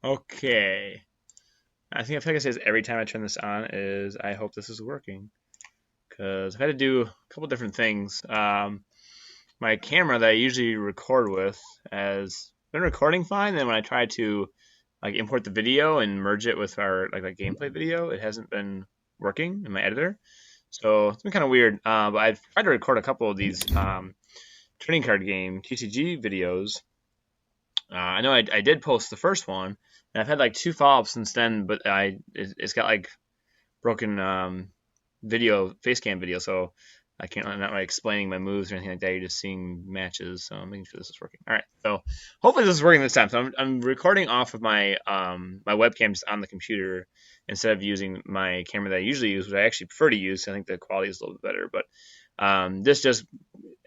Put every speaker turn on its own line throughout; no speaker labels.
Okay. I feel like I say this every time I turn this on is I hope this is working because I've had to do a couple different things. My camera that I usually record with has been recording fine. Then when I try to like import the video and merge it with our like gameplay video, it hasn't been working in my editor. So it's been kind of weird. But I've tried to record a couple of these trading card game TCG videos. I know I did post the first one, and I've had like two follow-ups since then, but it's got like broken video face cam video, so I'm not like explaining my moves or anything like that. You're just seeing matches, so I'm making sure this is working. All right, so hopefully this is working this time. So I'm recording off of my my webcam just on the computer instead of using my camera that I usually use, which I actually prefer to use. I think the quality is a little bit better, but this just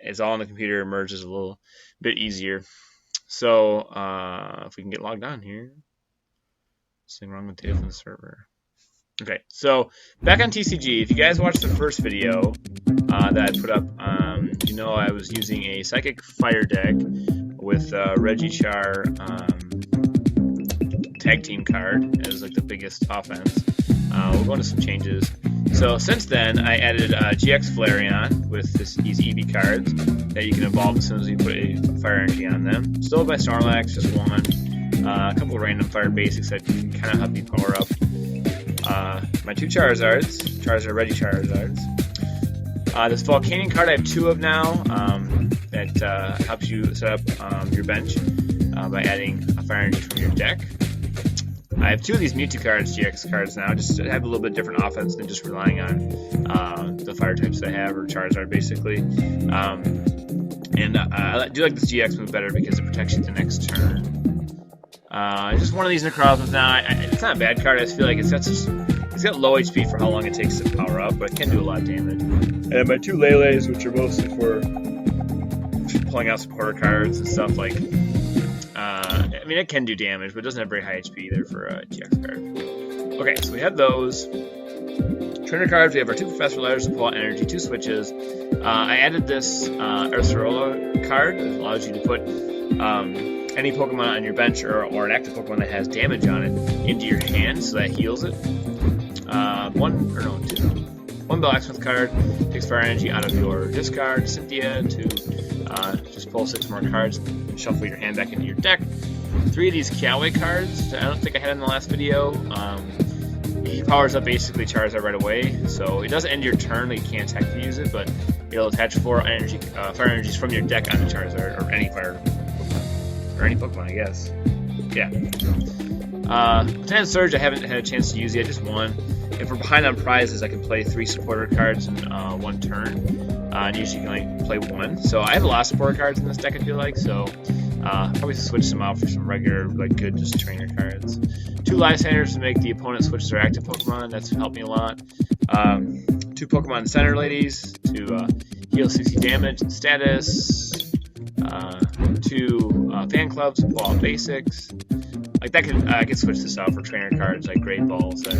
is all on the computer, merges a little bit easier. So if we can get logged on here, something wrong with data from the server. Okay, so back on TCG, if you guys watched the first video that I put up, you know I was using a Psychic Fire deck with Reggie Char tag team card as like the biggest offense. We'll go into some changes. So since then, I added GX Flareon with these EV cards that you can evolve as soon as you put a fire energy on them. Still by Snorlax, just one. A couple of random fire basics that can kind of help you power up. My two Charizard Reggie Charizards. This Volcanion card I have two of now that helps you set up your bench by adding a fire energy from your deck. I have two of these Mewtwo cards, GX cards now, just to have a little bit different offense than just relying on the fire types I have, or Charizard basically. I do like this GX move better because it protects you the next turn. Just one of these Necrozmas now. It's not a bad card. I just feel like it's got low HP for how long it takes to power up, but it can do a lot of damage. And my two Lele's, which are mostly for pulling out supporter cards and stuff like. I mean, it can do damage, but it doesn't have very high HP either for a GX card. Okay, so we have those. Trainer cards, we have our two Professor Letters to pull out energy, two switches. I added this Ursarola card that allows you to put any Pokemon on your bench or an active Pokemon that has damage on it into your hand, so that heals it. One Blacksmith card takes fire energy out of your discard. Cynthia to just pull 6 more cards and shuffle your hand back into your deck. 3 of these Kiawe cards that I don't think I had in the last video. He powers up basically Charizard right away, so it does end your turn, like you can't technically use it, but it'll attach 4 fire energies from your deck onto Charizard, or any fire Pokemon. Or any Pokemon, I guess. Yeah. Lieutenant Surge I haven't had a chance to use yet, just one. If we're behind on prizes, I can play 3 supporter cards in one turn. And usually you can only play 1. So I have a lot of supporter cards in this deck, I feel like, so probably switch some out for some regular, like good just trainer cards. 2 Lysanders to make the opponent switch their active Pokemon, that's helped me a lot. 2 Pokemon Center Ladies to heal 60 damage and status. 2 Fan Clubs to pull out basics. Like that I can switch this out for trainer cards like Great Balls that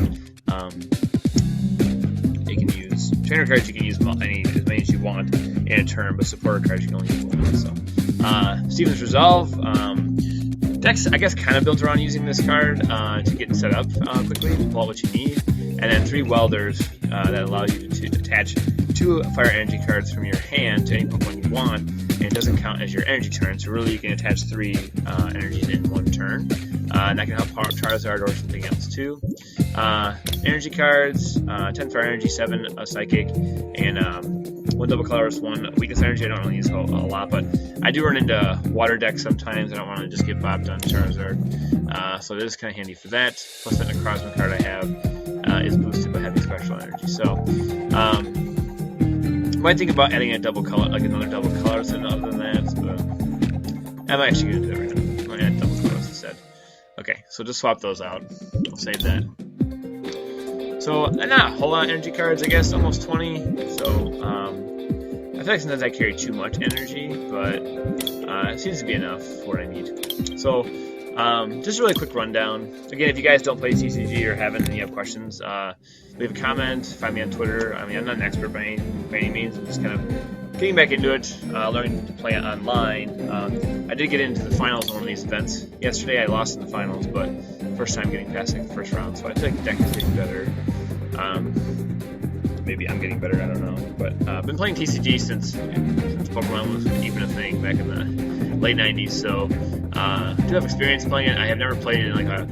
you can use. Trainer cards you can use as many as you want in a turn, but supporter cards you can only use 1. So Steven's Resolve. Deck's I guess kind of built around using this card to get set up quickly, pull out what you need, and then 3 Welders that allow you to attach 2 fire energy cards from your hand to any Pokemon you want, and it doesn't count as your energy turn. So really, you can attach 3 energies in 1 turn. And that can help power up Charizard or something else too. Energy cards, 10 fire energy, 7 psychic, and 1 double colorless, 1 weakness energy. I don't really use a lot, but I do run into water decks sometimes. I don't want to just get bopped on Charizard. So it is kind of handy for that. Plus that Necrozma card I have is boosted by having special energy. So might think about adding a double color, like another double colors other than that, but I'm actually going to do that right now. I'm going to add double colors instead. Okay, so just swap those out. I'll save that. So, not a whole lot of energy cards, I guess, almost 20. So, I feel like sometimes I carry too much energy, but it seems to be enough for what I need. So, just a really quick rundown. Again, if you guys don't play TCG or haven't and you have questions, leave a comment, find me on Twitter. I mean, I'm not an expert by any means. I'm just kind of getting back into it, learning to play it online. I did get into the finals of one of these events yesterday. I lost in the finals, but first time getting past like the first round, so I feel like the deck is getting better. Maybe I'm getting better, I don't know. But I've been playing TCG since Pokemon was even a thing back in the late 90s, so I do have experience playing it. I have never played it in like a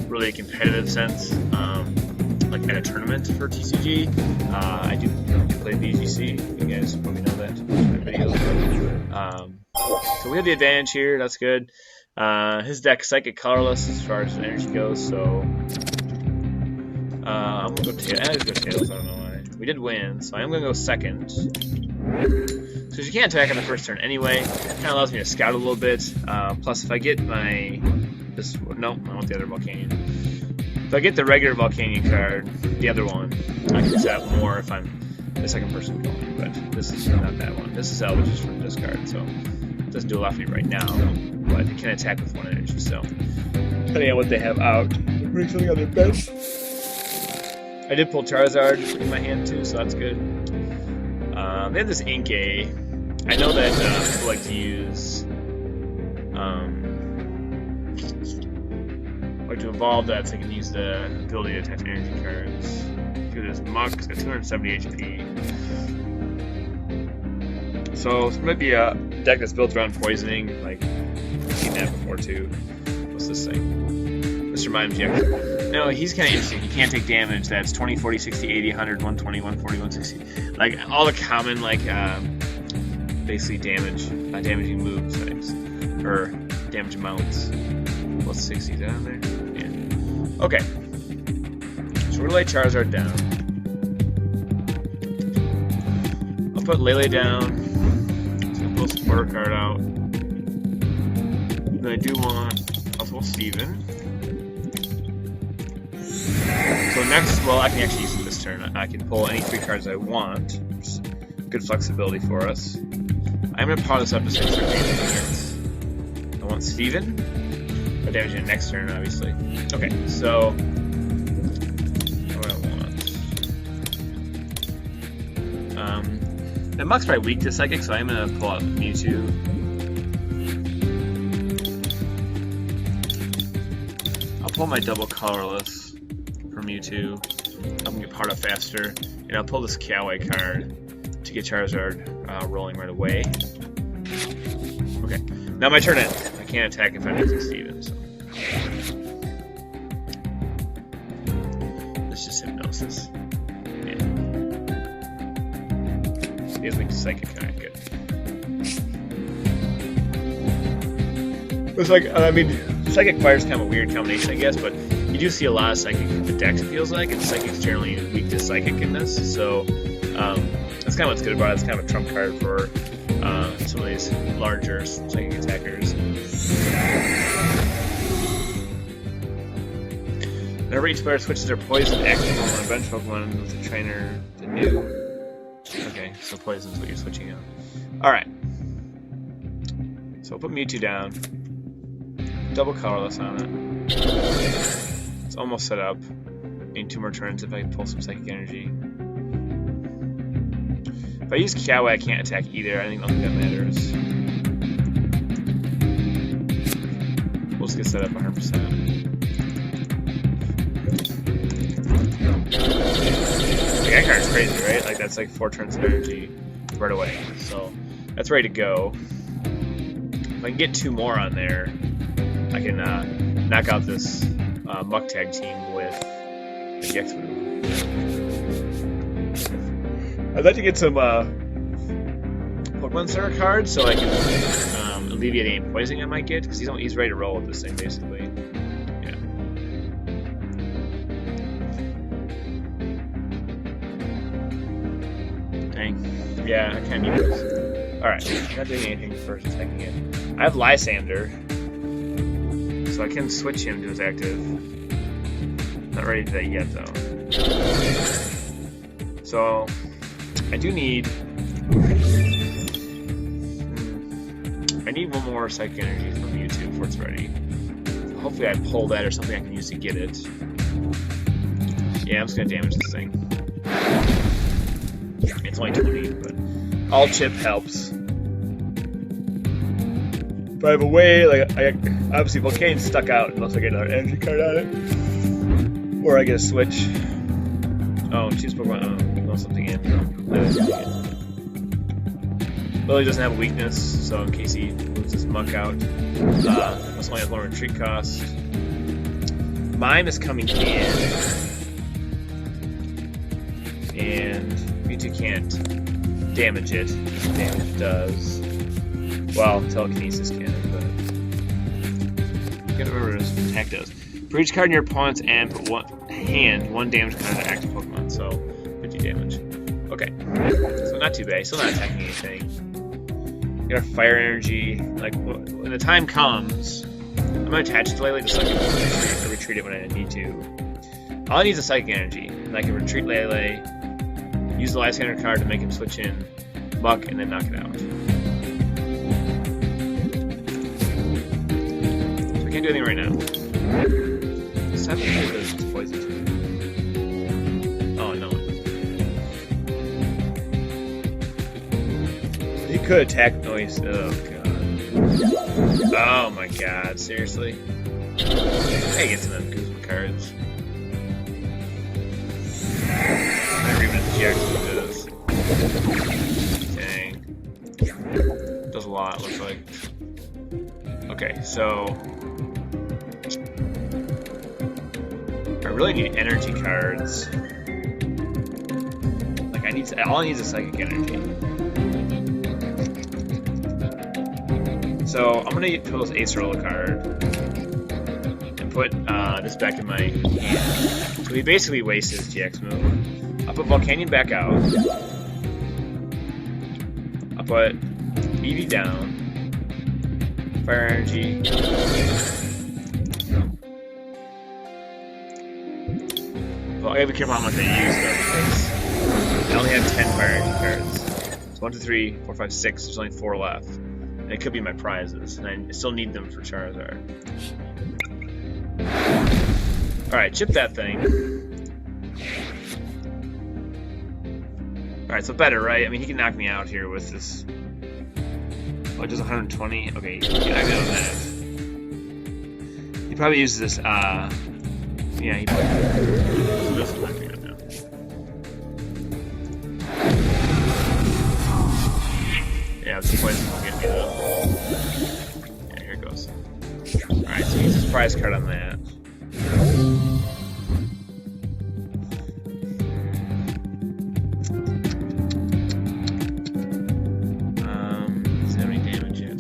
really competitive sense, like at a tournament for TCG. I do play BGC, you guys probably know that from my videos. So we have the advantage here, that's good. His deck Psychic Colorless as far as energy goes, so I'm gonna go Tails. I go Tails, I don't know why. We did win, so I'm gonna go second. So you can't attack on the first turn anyway. It kind of allows me to scout a little bit. Plus, if I get my no, I want the other Volcanion. If I get the regular Volcanion card, the other one, I can set up more if I'm the second person going. But this is not that one. This is Elvish from discard, so it doesn't do a lot for me right now. But it can attack with 1 energy. So depending on what they have out, bring something on their bench. I did pull Charizard in my hand too, so that's good. They have this Inkay. I know that people like to use, like to evolve that so they can use the ability to attach energy cards. Do this Muck, it's got 270 HP. So this might be a deck that's built around poisoning, like I've seen that before too. What's this thing? Mr. Mime Injector. No, he's kind of interesting. He can't take damage. That's 20, 40, 60, 80, 100, 120, 140, 160. Like, all the common, like, basically damaging moves types. Or damage amounts. What's 60? Is that on there? Yeah. Okay. So we're gonna lay Charizard down. I'll put Lele down. I'm gonna pull a supporter card out. Then I do want... I'll pull Steven. So next, well, I can actually use it this turn. I can pull any 3 cards I want. Good flexibility for us. I'm going to power this up to 6 or 8 units. I want Steven. Or damage it next turn, obviously. Okay, so... What do I want? The Muck's probably weak to Psychic, so I'm going to pull out Mewtwo. I'll pull my double colorless. Mewtwo. I'm gonna get part up faster, and I'll pull this Kiawe card to get Charizard rolling right away. Okay, now my turn ends. I can't attack if I'm using Steven, so. It's just Hypnosis. Yeah. He has weak to Psychic, alright, good. It's like, I mean, Psychic Fire's kind of a weird combination, I guess, but you do see a lot of Psychic in the decks, it feels like, and Psychic's generally weak to Psychic in this, so that's kind of what's good about it. It's kind of a trump card for some of these larger Psychic attackers. Whenever each player switches their Poison to active on a bench Pokemon with a trainer to new. Okay, so Poison's what you're switching out. Alright. So I'll put Mewtwo down. Double colorless on it. It's almost set up. Need 2 more turns if I can pull some Psychic Energy. If I use Kiawe, I can't attack either. I don't think that matters. We'll just get set up 100%. That card's crazy, right? Like, that's like 4 turns of energy right away. So, that's ready to go. If I can get 2 more on there, I can knock out this Muck Tag team with the GX move. I'd like to get some Pokemon Center cards so I can alleviate any poisoning I might get, because he's ready to roll with this thing, basically. Yeah. Dang. Yeah, I can't use this. Alright, I'm not doing anything first attacking it. I have Lysander, so I can switch him to his active. Not ready to do that yet, though. So, I do need... I need 1 more Psychic Energy from Mewtwo before it's ready. So hopefully I pull that or something I can use to get it. Yeah, I'm just going to damage this thing. It's only 20, but all chip helps. But I have a way, like, obviously Volcane's stuck out unless I get another energy card on it. Or I get a switch. Oh, choose Pokemon. Oh, throw something in. Lily doesn't have a weakness, so in case he moves his muck out, this only has one retreat cost. Mime is coming in, and Mewtwo can't damage it. Damage does. Well, telekinesis can, but I can't remember what his attack does. For each card in your opponent's hand, put one damage card to active Pokemon, so 50 damage. Okay, so not too bad. He's still not attacking anything. Got our fire energy. Like when the time comes, I'm gonna attach it to Lele just so I can retreat it when I need to. All I need is a psychic energy, and I can retreat Lele, use the last standard card to make him switch in Muck, and then knock it out. So I can't do anything right now. This type of thing is poison too. Oh no. He could attack. Oh, he's. Oh god. Oh my god. Seriously? Hey, get some of them Guzma cards. I never even GX with this. Dang. Does a lot, looks like. Okay, so. I really need energy cards. Like, all I need is a psychic energy. So I'm gonna pull this Ace Roller card and put this back in my hand. So he basically wastes his GX move. I'll put Volcanion back out. I'll put Eevee down. Fire energy. Well, I gotta be careful how much I use though, because I only have 10 fire energy cards. So 1, 2, 3, 4, 5, 6. There's only 4 left. And it could be my prizes, and I still need them for Charizard. Alright, chip that thing. Alright, so better, right? I mean, he can knock me out here with this. Oh, it does 120? Okay, he can knock me out on that. He probably uses this, yeah, he probably doesn't knock me out now. Yeah, this poison will get me though. Yeah, here it goes. Alright, so use his prize card on that. Doesn't have any damage yet.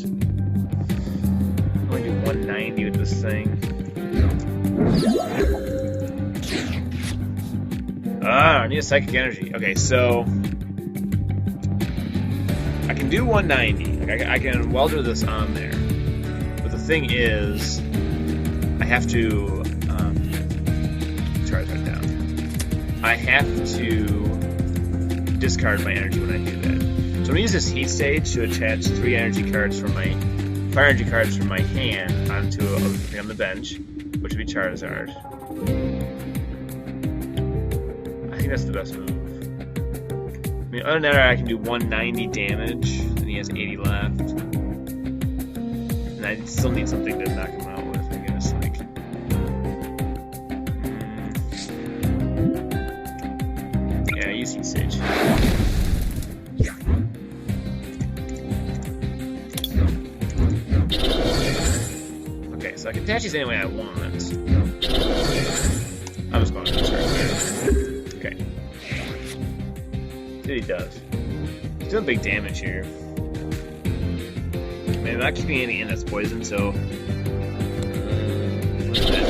I'm going to do 190 with this thing. I need a psychic energy. Okay, so I can do 190. Like I can welder this on there. But the thing is, I have to Charizard down. I have to discard my energy when I do that. So I'm gonna use this heat stage to attach 3 energy cards from my fire energy cards from my hand onto a thing on the bench, which would be Charizard. I think that's the best move. I mean, other than that, I can do 190 damage, and he has 80 left. And I still need something to knock him out with, I guess. Like, yeah, use Heat Stage. Okay, so I can attach these any way I want. I'm just going to start there. Okay. He does. He's doing big damage here. Man, I'm not keeping any in that's poison, so. What's that?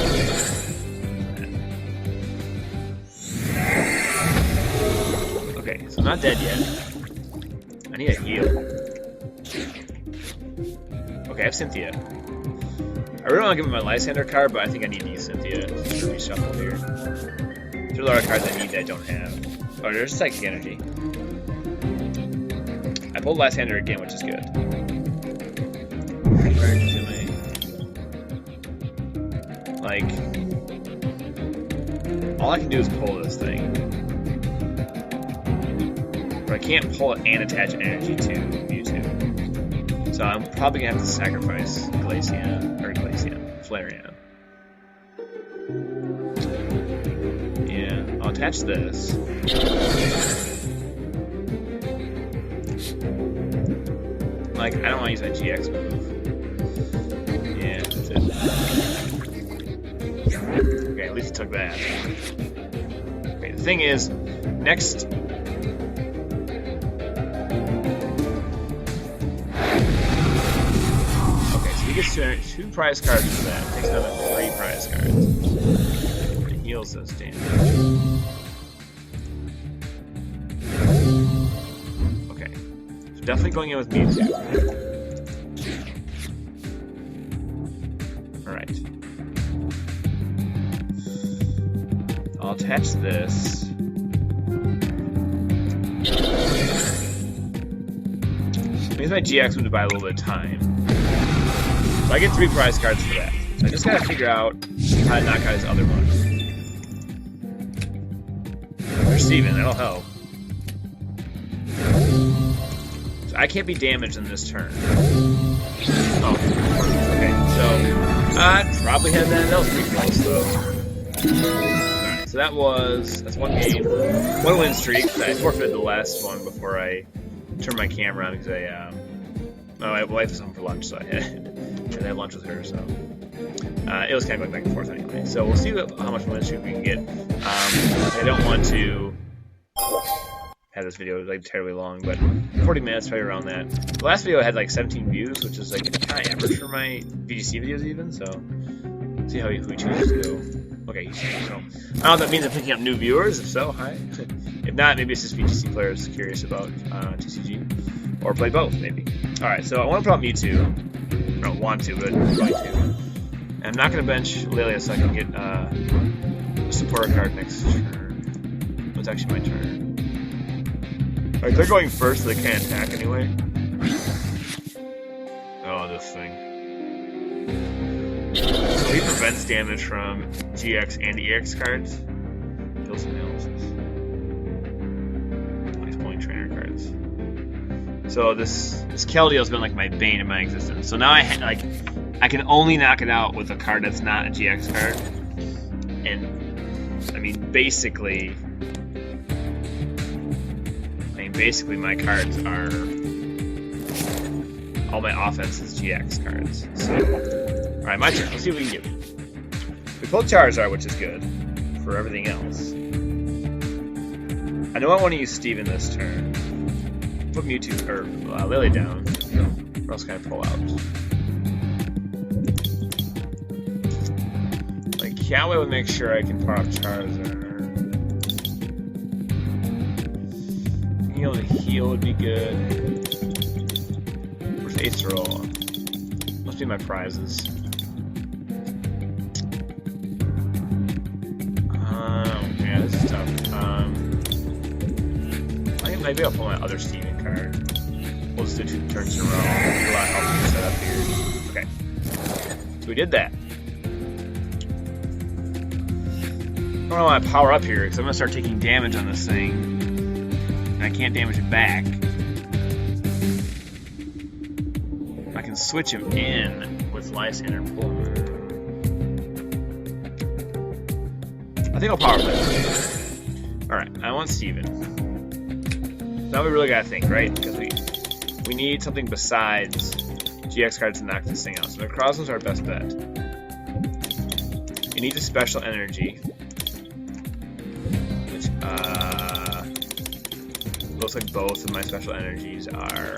Okay, so I'm not dead yet. I need a heal. Okay, I have Cynthia. I really want to give him my Lysander card, but I think I need to use Cynthia to reshuffle here. There's a lot of cards I need that I don't have. Oh, there's Psychic Energy. I pulled Lysander again, which is good. Like, all I can do is pull this thing. But I can't pull it and attach energy to Mewtwo. So I'm probably gonna have to sacrifice Flareon. Yeah, I'll attach this. Like, I don't want to use my GX move. Yeah, that's it. Okay, at least it took that. Okay, the thing is, next... Okay, so he gets two prize cards for that. Takes another 3 prize cards. It heals those damage. Okay, so definitely going in with Mewtwo. Alright. I'll attach this. Use my GX move to buy a little bit of time. So I get 3 prize cards for that. So I just gotta figure out how to knock out his other one. Or Steven, that'll help. So I can't be damaged in this turn. Oh, okay. So I probably had that. That was pretty close though. Alright, so that's one game. 1 win streak. I forfeited the last one before I turned my camera on because my wife was home for lunch, so I had to have lunch with her. So it was kind of going back and forth anyway. So we'll see how much win streak we can get. I don't want to have this video like terribly long, but 40 minutes, probably around that. The last video had like 17 views, which is like kind of average for my VGC videos even. So see how who chooses to go. Okay, so I don't know if that means I'm picking up new viewers. If so, hi. If not, maybe it's just VGC players curious about TCG, or play both maybe. All right, so I want to put out Mewtwo. I don't want to, but I'm going to. And I'm not going to bench Lilia so I can get a supporter card next turn. It's actually my turn. Alright, they're going first, so they can't attack anyway. Oh, this thing. So he prevents damage from GX and EX cards. Kills analysis. He's pulling trainer cards. So this Keldeo has been like my bane in my existence. So now I can only knock it out with a card that's not a GX card. And I mean basically my cards are all my offense is GX cards. So alright, my turn. Let's see what we can get. We pulled Charizard, which is good for everything else. I know I want to use Steven this turn. Put Mewtwo or Lily down. What else can I pull out? Like Kiawe would make sure I can pull out Charizard. Being able to heal would be good. Where's Ace Roll? Must be my prizes. Yeah, this is tough. I think maybe I'll pull my other Steven card. We'll just do 2 turns in a row. A lot of help set up here. Okay. So we did that. I don't want to power up here because I'm going to start taking damage on this thing. And I can't damage it back. I can switch him in with Lysander and pull him. I think I'll power play. Alright, I want Steven. Now we really gotta think, right? Because we need something besides GX cards to knock this thing out. So Necrozma's our best bet. You need a special energy. Which, looks like both of my special energies are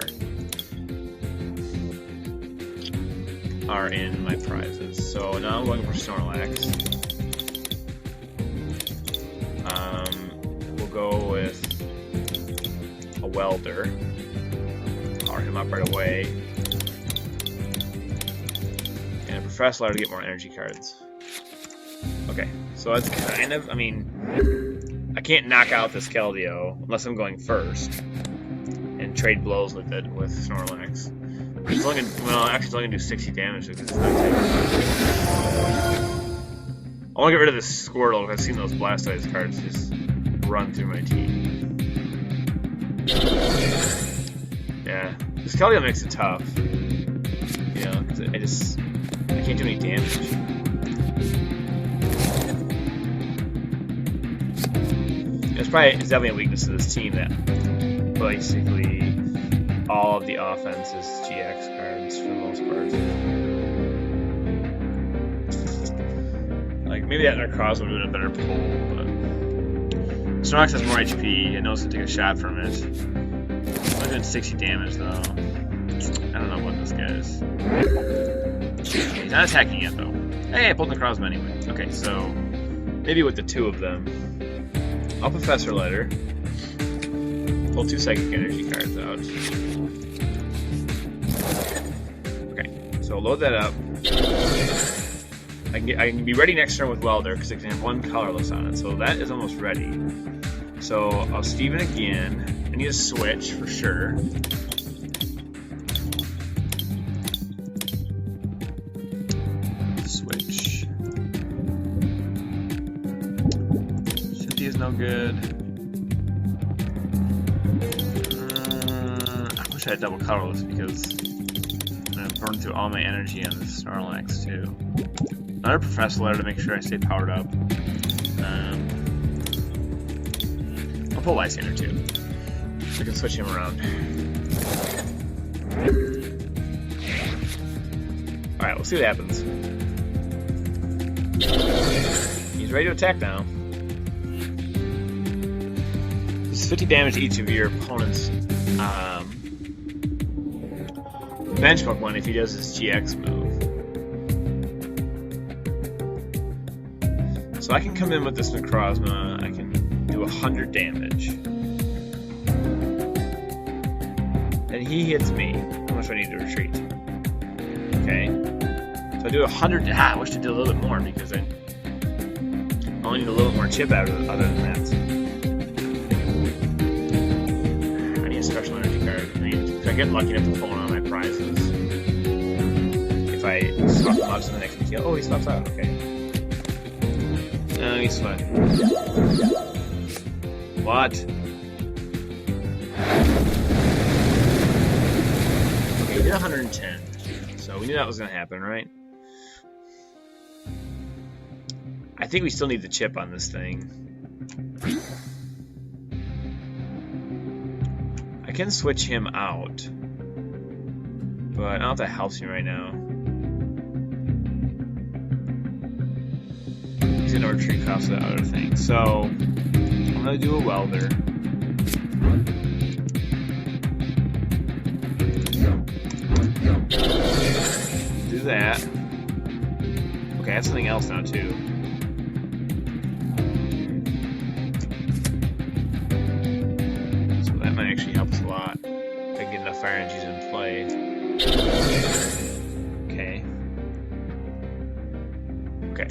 in my prizes. So now I'm going for Snorlax. We'll go with a Welder. Power him up right away. And a Professor to get more energy cards. Okay, so that's kind of, I mean, I can't knock out this Keldeo unless I'm going first and trade blows with it with Snorlax. It's only gonna, well, actually, it's only gonna do 60 damage because it's not taking. I want to get rid of this Squirtle because I've seen those Blastoise cards just run through my team. Yeah, this Keldeo makes it tough. I can't do any damage. It's definitely a weakness of this team that basically all of the offense is GX cards for the most part. Like maybe that Necroz would have been a better pull, but Snorlax has more HP. I know it's gonna take a shot from it. It's only doing 60 damage though. I don't know what this guy is. He's not attacking yet though. Hey, I pulled Necroz anyway. Okay, so maybe with the two of them, I'll Professor Letter. Pull 2 Psychic Energy cards out. Okay, so load that up. I can be ready next turn with Welder because it can have 1 colorless on it, so that is almost ready. So I'll Steven again. I need a switch for sure. Switch. Cynthia is no good. I wish I had double colorless because I'm gonna burn through all my energy on this Snorlax too. Another Professor Letter to make sure I stay powered up. I'll pull Lysander too. So I can switch him around. Alright, we'll see what happens. He's ready to attack now. This is 50 damage to each of your opponent's benchmark one if he does his GX move. So I can come in with this Necrozma, I can do 100 damage. And he hits me. How much do I need to retreat? Okay. So I do 100. I wish I did a little bit more because I only need a little more chip out of it other than that. I need a special energy card. If I get lucky enough to pull one of my prizes. If I swap them out to the next kill. Oh, he swaps out. Okay. No, he's fine. What? Okay, we did 110. So we knew that was going to happen, right? I think we still need the chip on this thing. I can switch him out. But I don't know if that helps me right now. He's an archery cost that other thing. So I'm gonna do a welder. Do that. Okay, I have something else now too. So that might actually help us a lot. If I can get enough fire energies in play. Okay. Okay.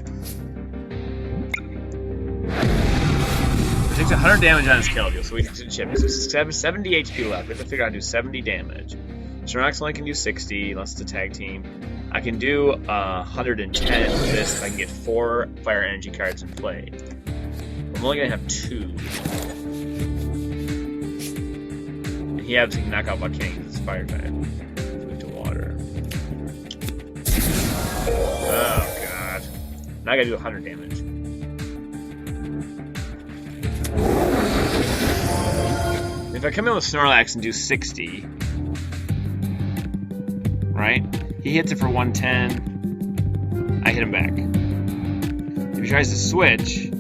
It takes 100 damage on his kill deal, so we can chip. So 70 HP left. We have to figure out how to do 70 damage. Snorlax only can do 60 unless it's a tag team. I can do 110 with this if I can get 4 fire energy cards in play. I'm only going to have 2. And he obviously can knock out Volcanic because it's fire type. Move to water. Oh god. Now I gotta do 100 damage. If I come in with Snorlax and do 60, right? He hits it for 110. I hit him back. If he tries to switch,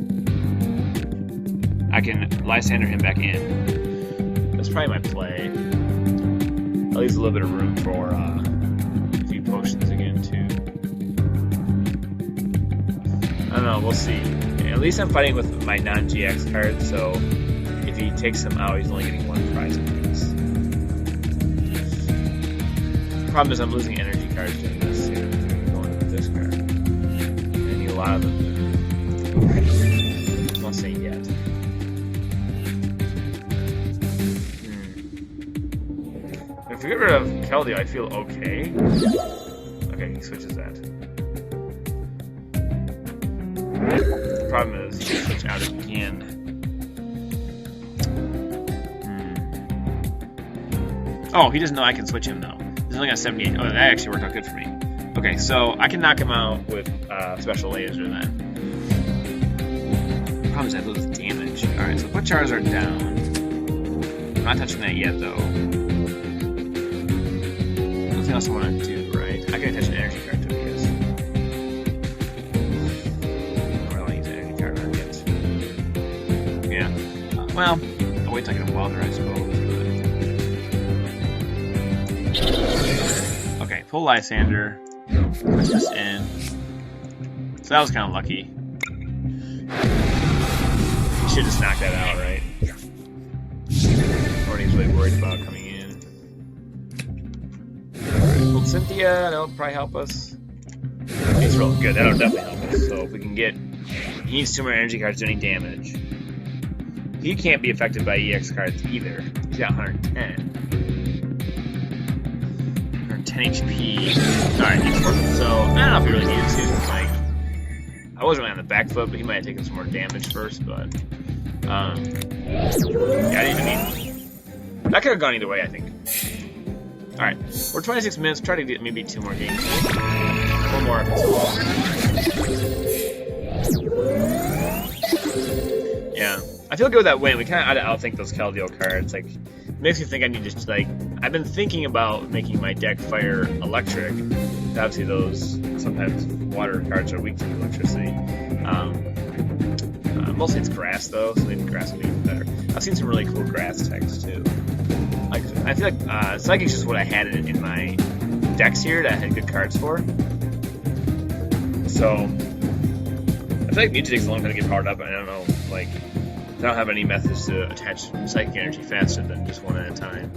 I can Lysander him back in. That's probably my play. That leaves a little bit of room for a few potions again, too. I don't know, we'll see. At least I'm fighting with my non-GX cards, so if he takes them out, he's only getting 1 prize apiece. The problem is I'm losing energy cards doing this, too. Going with this card. I need a lot of them. I won't say yet. If we get rid of Keldeo, I feel okay. Okay, he switches that. The problem is he can switch out again. Oh, he doesn't know I can switch him though. He's only got 78. Oh, that actually worked out good for me. Okay, so I can knock him out with special laser then. The problem is I lose damage. Alright, so put Charizard down. I'm not touching that yet though. Nothing else I want to do, right? I can attach an energy card to it, yes. I don't want to use an energy card on it. Yeah. Well, I'll wait till I get a welder, I suppose. But... Okay, pull Lysander. Push this in. So that was kind of lucky. You should just knock that out, right? Nobody's really worried about coming in. Well, Cynthia, that'll probably help us. He's real good, that'll definitely help us. So if we can get... He needs 2 more energy cards doing damage. He can't be affected by EX cards either. He's got 110. 10 HP. Alright, so I don't know if he really needed to. Like, I wasn't really on the back foot, but he might have taken some more damage first. But yeah, I mean, that could have gone either way, I think. Alright, we're 26 minutes. Try to get maybe 2 more games. 1 more if it's yeah, I feel good with that win. We kind of outthink those Keldeo cards. Like, it makes me think I need to like. I've been thinking about making my deck fire electric. Obviously, those sometimes water cards are weak to electricity. Mostly it's grass though, so maybe grass would be even better. I've seen some really cool grass techs too. Like I feel like Psychic's just what I had in my decks here that I had good cards for. So I feel like Mewtwo takes a long time to get powered up. And I don't know, like I don't have any methods to attach Psychic energy faster than just one at a time.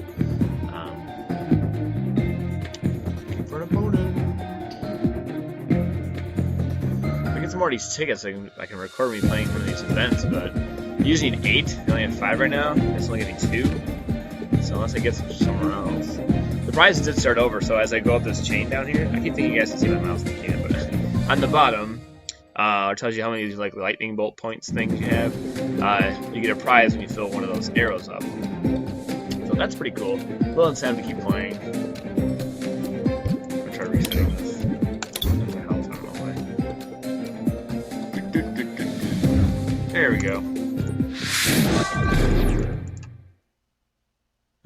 For an opponent. Some more of these tickets, I can record me playing one of these events, but I usually need 8. I only have 5 right now. It's only getting 2. So unless I get some somewhere else. The prizes did start over, so as I go up this chain down here, I keep thinking you guys can see my mouse, you can't, but on the bottom, it tells you how many like lightning bolt points things you have. You get a prize when you fill one of those arrows up. So that's pretty cool. A little incentive to keep playing. I'm gonna try resetting this. There we go.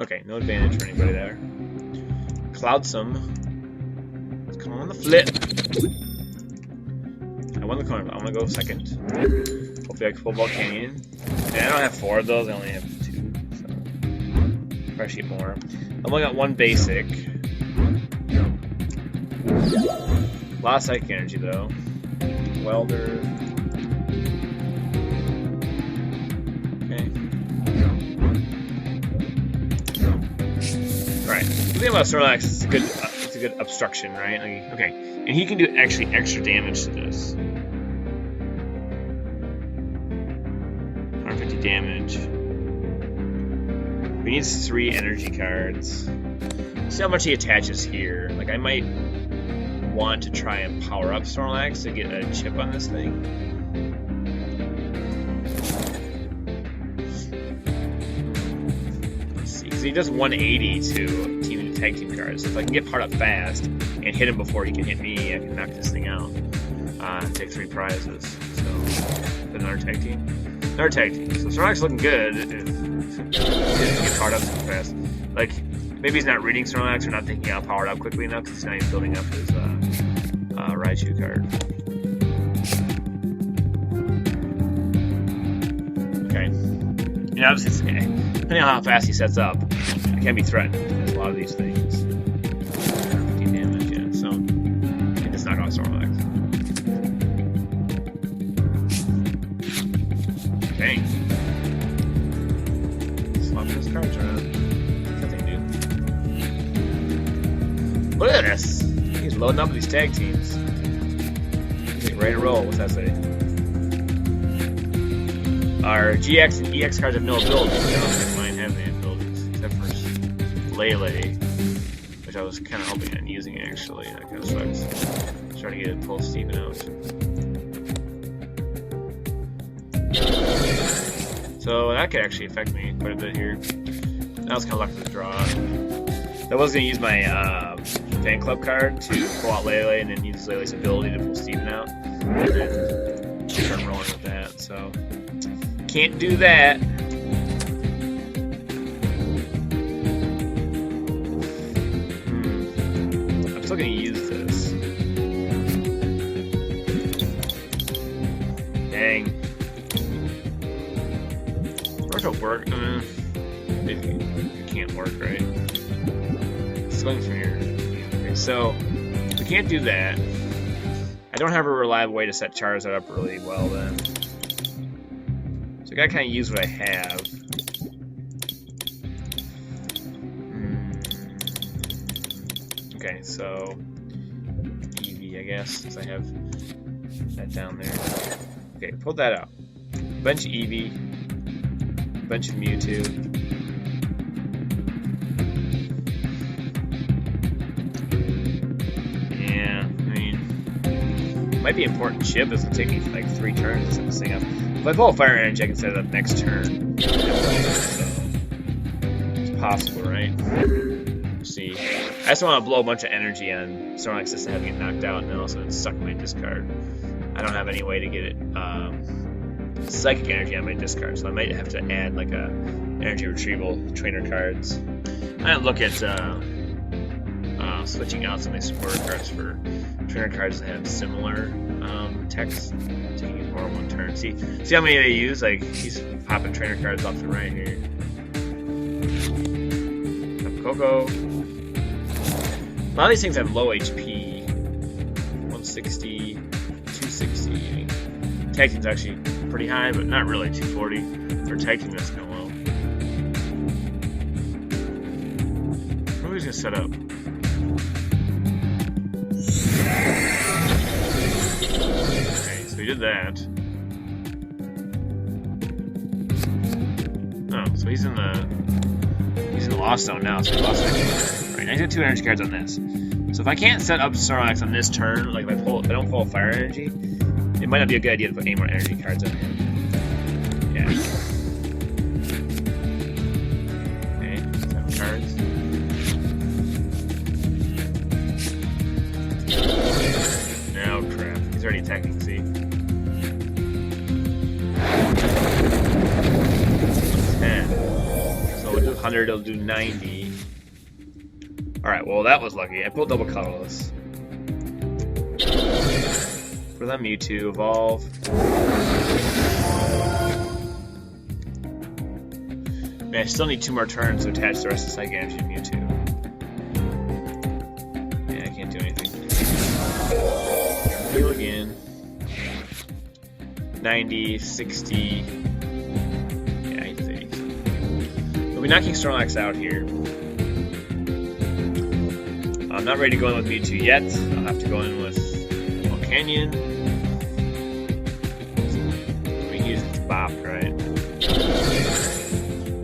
Okay, no advantage for anybody there. Cloudsome. Let's come on the flip. I won the corner, but I'm gonna go second. Hopefully I can pull Volcanion. And I don't have 4 of those, I only have 2. So probably should get more. I've only got 1 basic. A lot of psychic energy though. Welder. Alright, the thing about Snorlax is it's a good obstruction, right? Like, okay, and he can do actually extra damage to this. 150 damage. We need 3 energy cards. See how much he attaches here. Like, I might want to try and power up Snorlax to get a chip on this thing. He does 180 to tag team cards. So if I can get powered up fast and hit him before he can hit me, I can knock this thing out. Take 3 prizes. So another tag team. Another tag team. So Snorlax looking good. If he doesn't get powered up so fast. Like maybe he's not reading Snorlax or not thinking how powered up quickly enough because he's not even building up his Raichu card. Okay. You know, obviously, depending on how fast he sets up, I can be threatened. There's a lot of these things. 50 damage, yeah. So, you can just knock off Snorlax. Okay. Swap his cards around. Nothing new. Look at this! He's loading up with these tag teams. He's ready to roll. What's that say? Our GX and EX cards have no abilities. I don't think mine have any abilities, except for Lele, which I was kind of hoping on using actually. That kind of sucks. Trying to get it pulled Steven out. So that could actually affect me quite a bit here. That was kind of lucky to draw. I was going to use my fan club card to pull out Lele, and then use Lele's ability to pull Steven out, and then start rolling with that. So can't do that. I'm still gonna use this. Dang. It'll work. It can't work, right? Swing from here. Okay, so we can't do that. I don't have a reliable way to set Charizard up really well then. So I gotta kind of use what I have. Okay, so Eevee, I guess, since I have that down there. Okay, pull that out. Bench Eevee. Bunch of Mewtwo. Yeah, I mean, might be important chip. It's gonna take me like 3 turns to set this thing up. If I pull a Fire Energy, I can set it up next turn. So it's possible, right? Let's see. I just want to blow a bunch of energy on Snorlax just to have it get knocked out, and then also suck my discard. I don't have any way to get it. Psychic energy on my discard, so I might have to add like a energy retrieval trainer cards. I might look at switching out some of these supporter cards for trainer cards that have similar text, taking it more 1 turn. See how many they use? Like he's popping trainer cards off the right here. Coco. A lot of these things have low HP. 160, 260. I mean, tag team's actually pretty high, but not really. 240 for tag team, that's kind of low. What are we gonna set up? Okay, so we did that. Oh, so he's in the Lost Zone now, so he lost energy. Right, now he's got 2 energy cards on this. So if I can't set up Snorlax on this turn, like if I don't pull a Fire Energy, it might not be a good idea to put any more energy cards on him. Yeah. Okay, 7 cards. Oh crap, he's already attacking, see? 10. So we'll do 100, it'll do 90. Alright, well that was lucky. I pulled double colorless. For that Mewtwo, evolve. Man, I still need 2 more turns to attach the rest of Psychic Energy to Mewtwo. Yeah, I can't do anything. Heal again. 90, 60. Yeah, he's 80. We'll be knocking Snorlax out here. I'm not ready to go in with Mewtwo yet. I'll have to go in with Canyon. We use its bop, right?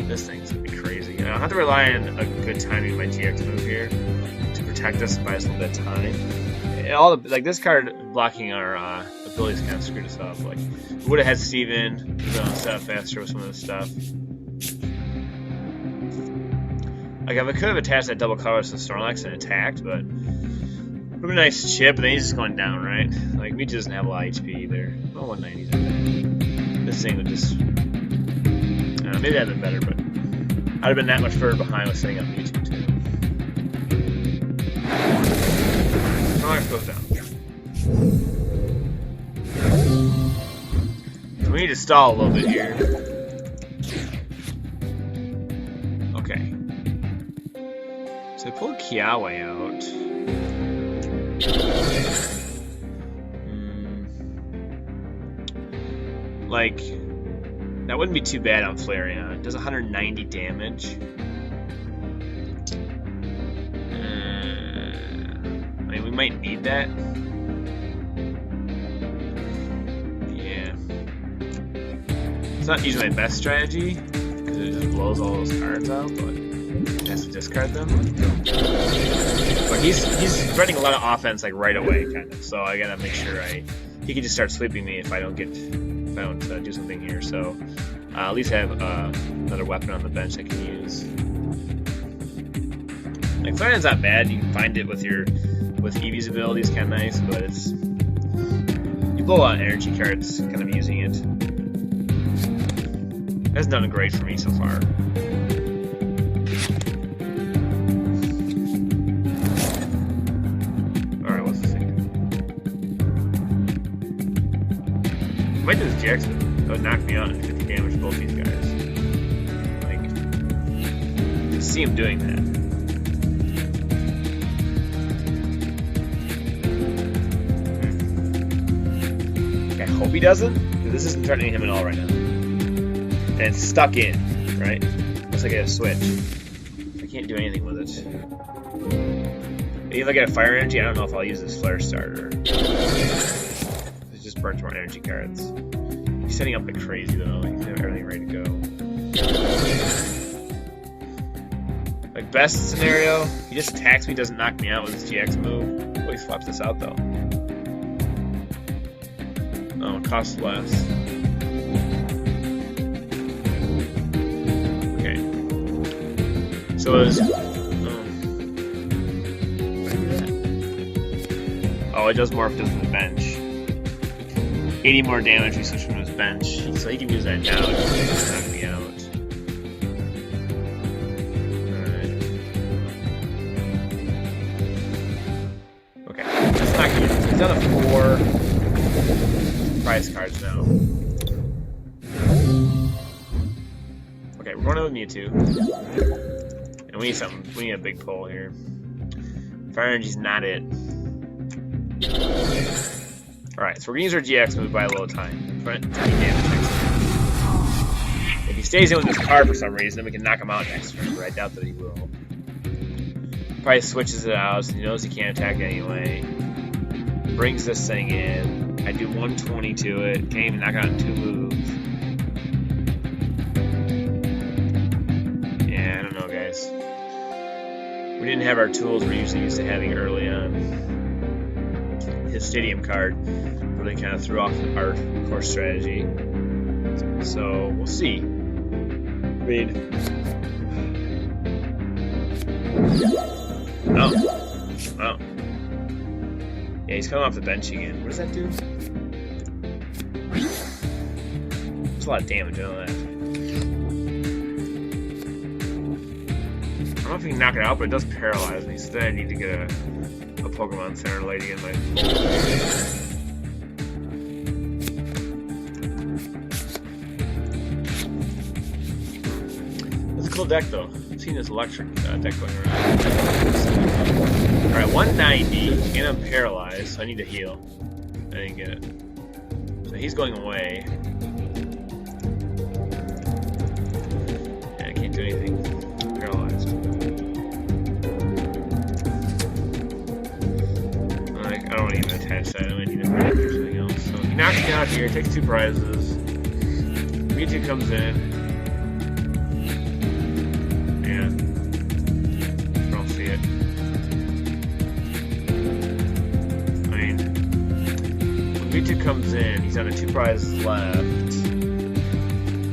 This thing's gonna be crazy. And I'll have to rely on a good timing of my GX move here to protect us and buy us a little bit of time. Like this card blocking our abilities kind of screwed us up. Like we would have had Steven set up faster with some of this stuff. Like if I could have attached that double colors to Snorlax and attacked, but it would be a nice chip, and then he's just going down, right? Like Mewtwo doesn't have a lot of HP either. Well, 190's okay. This thing would just maybe that'd been better, but I'd have been that much further behind with setting up Mewtwo too. Snorlax goes down. So we need to stall a little bit here. Okay. So I pulled Kiawe out. Like, that wouldn't be too bad on Flareon. It does 190 damage. I mean, we might need that. Yeah. It's not usually my best strategy, because it just blows all those cards out, but it has to discard them. But he's running a lot of offense like right away, kind of. So I gotta make sure he can just start sweeping me if I don't do something here. So at least have another weapon on the bench I can use. Like Flare Hand's not bad. You can find it with Eevee's abilities, kind of nice, but it's you blow out energy cards, kind of using it. That's done great for me so far. Alright, what's this thing? I might do this GX move. That would knock me out and 50 damage to both these guys. Like, you can see him doing that. I hope he doesn't, because this isn't threatening him at all right now. And it's stuck in, right? Looks like I got a switch. I can't do anything with it. If I get a fire energy, I don't know if I'll use this flare starter. It just burns more energy cards. He's setting up like crazy though. He's got everything ready to go. Like best scenario, he just attacks me, doesn't knock me out with his GX move. Oh, he swaps this out though. Oh, it costs less. Okay. So it was. Oh, it does more if it does from the bench. 80 more damage if we switch from his bench. So he can use that now to knock me out. Alright. Okay. Let's knock him out. He's down to 4 prize cards now. Okay, we're going out with Mewtwo. And we need something. We need a big pull here. Fire Energy's not it. Alright, so we're going to use our GX move by a little time. If he stays in with this card for some reason, then we can knock him out next turn, but I doubt that he will. Probably switches it out, so he knows he can't attack anyway. Brings this thing in. I do 120 to it. Can't even knock out in 2 moves. Yeah, I don't know, guys. We didn't have our tools we're usually used to having early on. His stadium card really kind of threw off our core strategy. So we'll see. I mean, oh, yeah, he's coming off the bench again. What does that do? There's a lot of damage on that. I don't know if he can knock it out, but it does paralyze me. So then I need to get a Pokemon Center lady in my It's a cool deck though. I've seen this electric deck going around. Alright, 190 and I'm paralyzed, so I need to heal. I didn't get it. So he's going away. Yeah, I can't do anything. I'm paralyzed. I don't even attach that. I need to put or something else. So he knocks me out here, takes 2 prizes. Mewtwo comes in. Yeah. I don't see it. I mean, when Mewtwo comes in, he's down to 2 prizes left.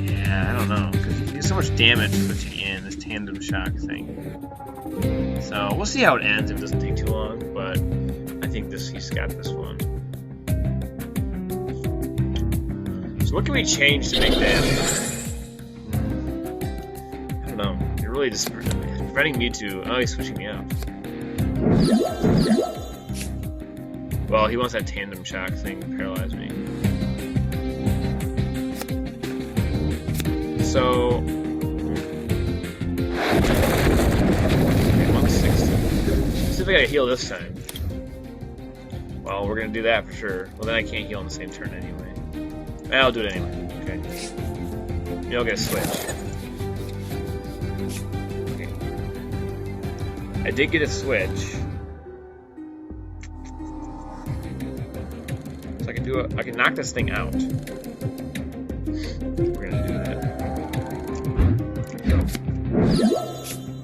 Yeah, I don't know. Because he does so much damage switching in, this tandem shock thing. So we'll see how it ends if it doesn't take too long, but I think he's got this one. So what can we change to make that? I don't know. You're really just preventing Mewtwo. Oh, he's switching me out. Well, he wants that tandem shock thing to paralyze me. So 160. See if I gotta heal this time. Well, we're gonna do that for sure. Well, then I can't heal on the same turn anyway. I'll do it anyway. Okay. Maybe I'll get a switch. Okay. I did get a switch. So I can knock this thing out. We're gonna do that.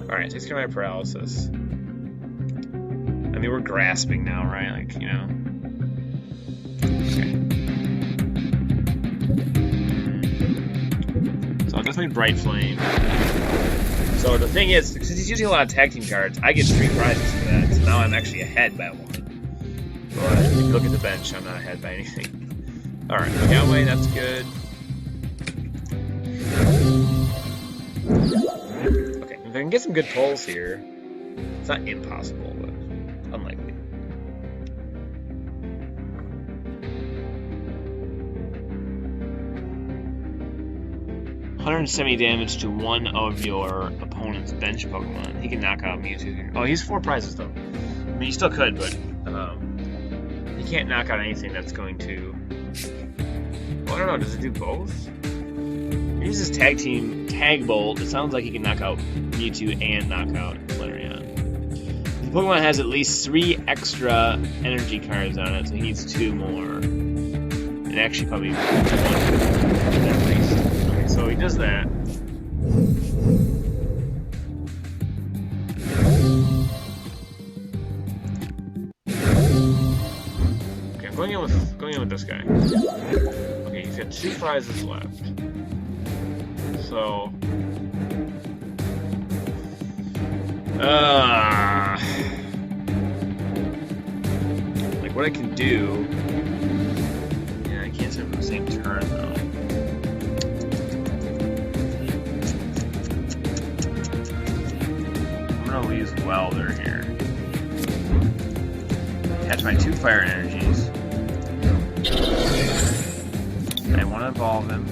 Alright, takes care of my paralysis. I mean, we're grasping now, right? Like, you know. Okay. So I'll definitely Bright Flame. So the thing is, since he's using a lot of tag team cards, I get 3 prizes for that. So now I'm actually ahead by 1. But if you look at the bench, I'm not ahead by anything. Alright, Galway, that's good. Okay, if I can get some good pulls here, it's not impossible, but unlikely. 170 damage to one of your opponent's bench Pokemon. He can knock out Mewtwo here. Oh, he's 4 prizes though. I mean, he still could, but he can't knock out anything that's going to. Well, I don't know. Does it do both? He uses Tag Team Tag Bolt. It sounds like he can knock out Mewtwo and knock out Flareon. The Pokemon has at least 3 extra energy cards on it, so he needs 2 more. And actually, probably 1 at least. Okay, so he does that. Okay, I'm going in with this guy. Okay, he's got 2 prizes left. So, like what I can do. Yeah, I can't set up the same turn though. I'm gonna use Welder here. Catch my 2 fire energies. I want to evolve him.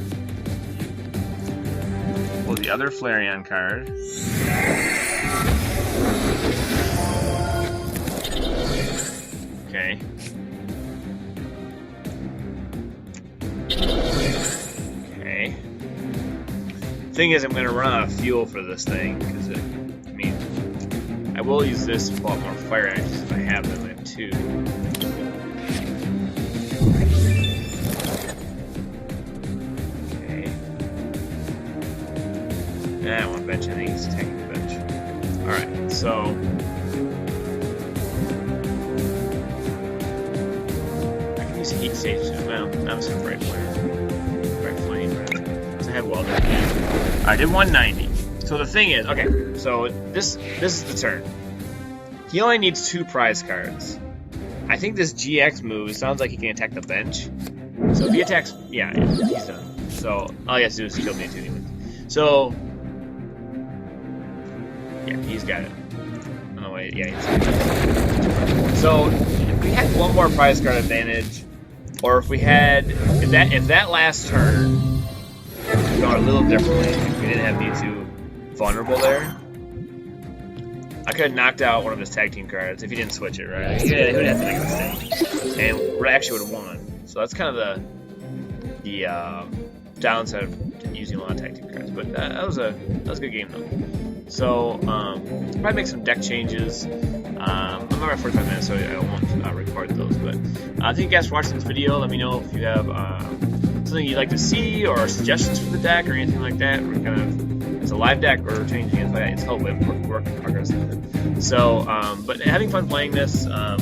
Pull the other Flareon card. Okay. Okay. Thing is, I'm going to run out of fuel for this thing because I mean, I will use this to pull out more fire energies if I have them. I have 2. I don't want to bench, I think he's taking the bench. Alright, so I can use Heat Stage. Well, I'm just gonna Bright Flame, rather. So I have Welder again. I did 190. So the thing is, okay, so this is the turn. He only needs 2 prize cards. I think this GX move sounds like he can attack the bench. So if he attacks, yeah, he's done. So all he has to do is kill me too. So yeah, he's got it. Oh wait, yeah, he's got it. So if we had 1 more prize card advantage, or if we had if that last turn gone a little differently, if we didn't have Mewtwo vulnerable there, I could have knocked out one of his tag team cards if he didn't switch it, right? He would have to make a mistake, and we actually would have won. So that's kind of the downside of using a lot of tag team cards. But that was a good game though. So probably make some deck changes. I'm not at 45 minutes, so I won't record those. But thank you guys for watching this video. Let me know if you have something you'd like to see or suggestions for the deck or anything like that. We're kind of it's a live deck. We're changing it, but it's all work in progress. So, but having fun playing this. Let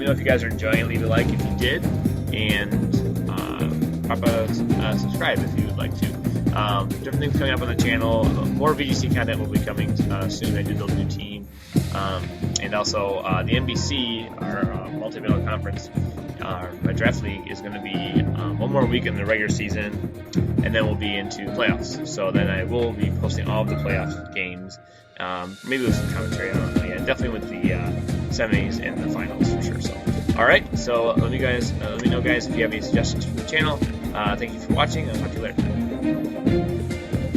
me know if you guys are enjoying it. Leave a like if you did, and pop a subscribe if you would like to. Different things coming up on the channel. More VGC content will be coming soon. I did build a new team. And also the NBC, our multi-battle conference, my draft league is going to be 1 more week in the regular season, and then we'll be into playoffs. So then I will be posting all of the playoff games, maybe with some commentary. I don't know yet. Definitely with the semis and the finals for sure. So, all right. So let me know, guys, if you have any suggestions for the channel. Thank you for watching. I'll talk to you later.